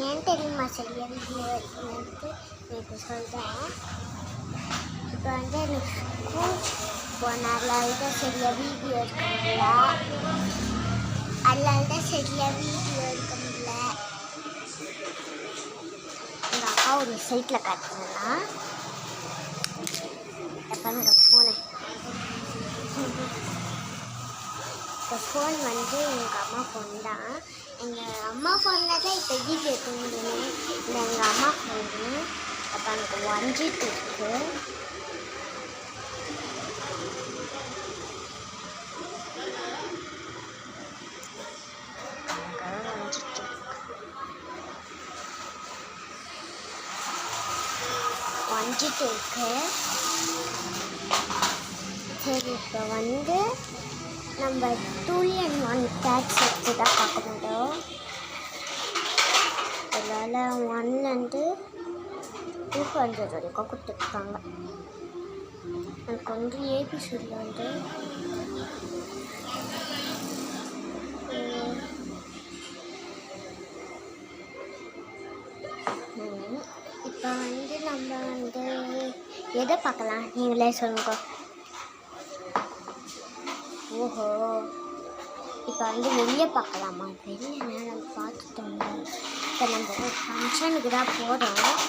ஏன் தெரியுமா சரியாக வீடியோ எடுக்கணுன்ட்டு எனக்கு சொல்கிறேன். இப்போ வந்து எனக்கு ஸ்கூல் போனால தான் சரியாக வீடியோ எடுக்க முடியல. அதனால தான் சரியாக வீடியோ எடுக்க முடியல. எங்கள் அக்கா ஒரு சைட்டில் காட்டுனா எப்போ எங்கள் ஃபோனை இப்போ ஃபோன் வந்து எங்கள் அம்மா ஃபோன் தான். எங்கள் அம்மா ஃபோனில் தான் இப்போ வீடியோ எடுக்க முடியும். இந்த எங்கள் அம்மா ஃபோனு அப்போ எனக்கு 1GB இருக்குது. இருக்கு. சரி, இப்போ வந்து நம்ம 2-in-1 டேக்ஸ் வச்சு தான் பார்க்க முடியும். அதனால் 1லேருந்து 200 வரைக்கும் கொடுத்துருக்காங்க. எனக்கு வந்து ஏபிசியில் வந்து இப்போ வந்து நம்ம வந்து எதை பார்க்கலாம் நீங்களே சொல்லுங்க. ஓஹோ, இப்போ வந்து வெளியே பார்க்கலாமா? வெளியே நம்ம பார்த்துட்டோங்க. இப்போ நம்ம ஒரு ஃபங்க்ஷனுக்கு தான் போகிறோம்.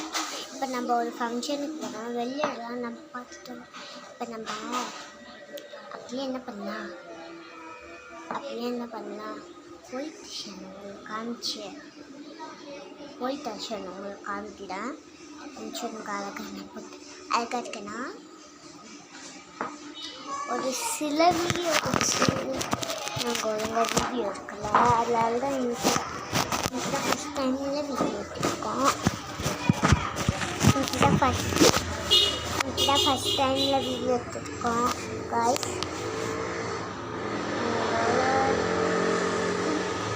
இப்போ நம்ம ஒரு ஃபங்க்ஷனுக்கு போகிறோம். வெளியெல்லாம் நம்ம பார்த்துட்டோம். இப்போ நம்ம அப்படியே என்ன பண்ணலாம் ஒயிட் டிஷன் உங்களுக்கு காமிக்கிறேன். ஃபங்க்ஷனுக்கு அழகான போட்டு அழகாச்சுன்னா ஒரு சில வீடியோ வச்சு நாங்கள் ஒழுங்காக வீடியோ எடுக்கலை. அதனால தான் இன்னைக்கு தான் ஃபஸ்ட் டைமில் வீடியோ எடுத்துருக்கோம். இன்னைக்கு தான் ஃபஸ்ட் டைமில் வீடியோ எடுத்துருக்கோம் காய்ஸ்.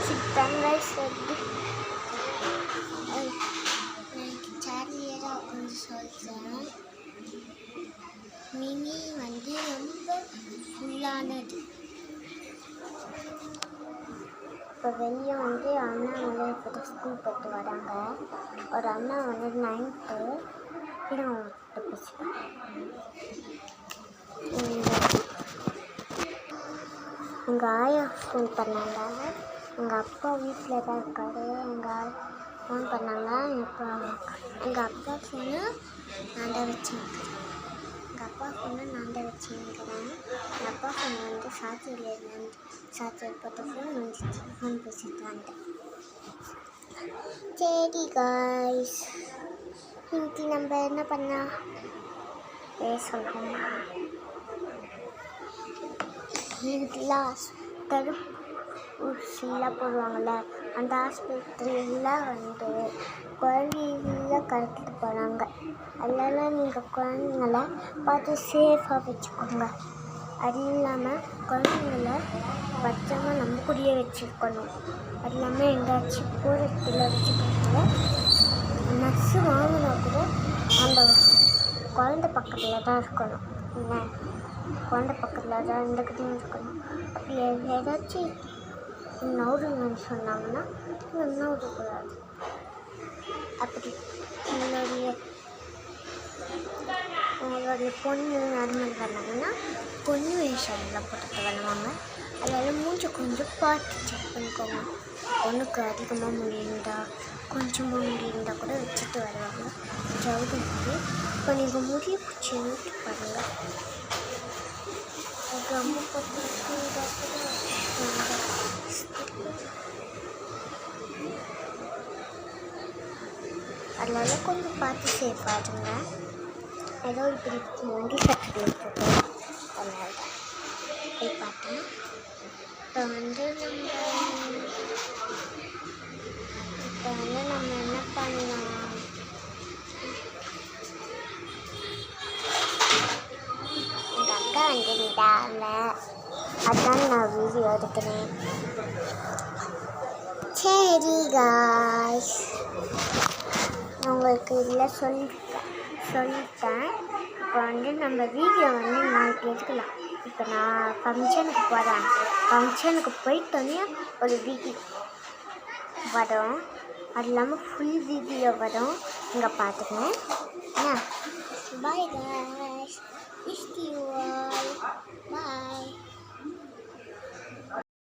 சிக்கன் ரைஸ் வந்து சார்லியாக அப்படின்னு சொல்கிறேன். மினி வந்து ரொம்ப ஃபுல்லானது. இப்போ வெளியே வந்து அண்ணா வந்து இப்போ ஸ்கூல் போட்டு வராங்க. ஒரு அண்ணா வந்து 9th எங்கள் ஆயா ஃபோன் பண்ணாங்க. எங்கள் அப்பா வீட்டில் தான் இருக்காரு. எங்கள் ஆயா ஃபோன் பண்ணாங்க. இப்போ எங்கள் அப்பா ஃபோனு நான் தான் வச்சுருக்கிறேன். எங்கள் அப்பா ஃபோன் வந்து சார்ஜர் போட்ட ஃபோன் வந்துச்சு. ஃபோன் பேசிட்டு வந்தேன். சரி காய்ஸ், இன்னைக்கு நம்ம என்ன பண்ணலாம் சொல்கிறோம். இதுக்கெல்லாம் ஊசிலாம் போடுவாங்கள்ல, அந்த ஹாஸ்பிட்டலில் வந்து குழந்தைங்கள கடத்திட்டு போகிறாங்க. அதனால் நீங்கள் குழந்தைங்கள பார்த்து சேஃபாக வச்சுக்கோங்க. அது இல்லாமல் குழந்தைங்கள பத்திரமா நம்ம கூடயே வச்சுருக்கணும். அது இல்லாமல் எங்கேயாச்சும் போகிறதுல வச்சுக்கிறதுல நர்ஸு வாங்கினா கூட அந்த குழந்தை பக்கத்தில் தான் இருக்கணும். என்ன குழந்தை பக்கத்தில் தான் இருந்துக்கிட்டே இருக்கணும். அப்படி ஏதாச்சும் நவுடுங்கன்னு சொன்னாங்கன்னா நவுடக்கூடாது. அப்படி உங்களுடைய பொண்ணு நறுமணம் பண்ணாங்கன்னா பொண்ணு வேஷம்லாம் போட்டு பண்ணுவாங்க. அதனால் மூஞ்சி கொஞ்சம் பார்த்து செக் பண்ணிக்கோங்க. பொண்ணுக்கு அதிகமாக முடியிருந்தா கொஞ்சமாக முடியிருந்தால் கூட வச்சுட்டு வருவாங்க. ஜவுது முடி இப்போ நீங்கள் முடிய பிடிச்சி ஊற்றி பாருங்கள். ரொம்ப அதனால கொஞ்சம் பார்த்து சேஃபாக இருங்க. ஏதோ இப்படி வண்டி சர்டிஃபிகேட் போட்டு அதனால தான் போய் பார்த்தேன். இப்போ வந்து நம்ம என்ன பண்ணலாம், எங்கள் அக்கா வந்துட்டாங்க. அதான் நான் வீடியோ எடுக்கிறேன். சரி காய்ஸ், உங்களுக்கு இல்லை சொல்லிட்டேன். இப்போ வந்து நம்ம வீடியோ வந்து நாளைக்கு எடுக்கலாம். இப்போ நான் ஃபங்க்ஷனுக்கு போகிறேன். ஃபங்க்ஷனுக்கு போயிட்டோன்னே ஒரு வீடியோ வரும். அது இல்லாமல் ஃபுல் வீடியோ வரும், இங்கே பார்த்துக்கங்க. என்ன பாய் guys, miss you all, bye.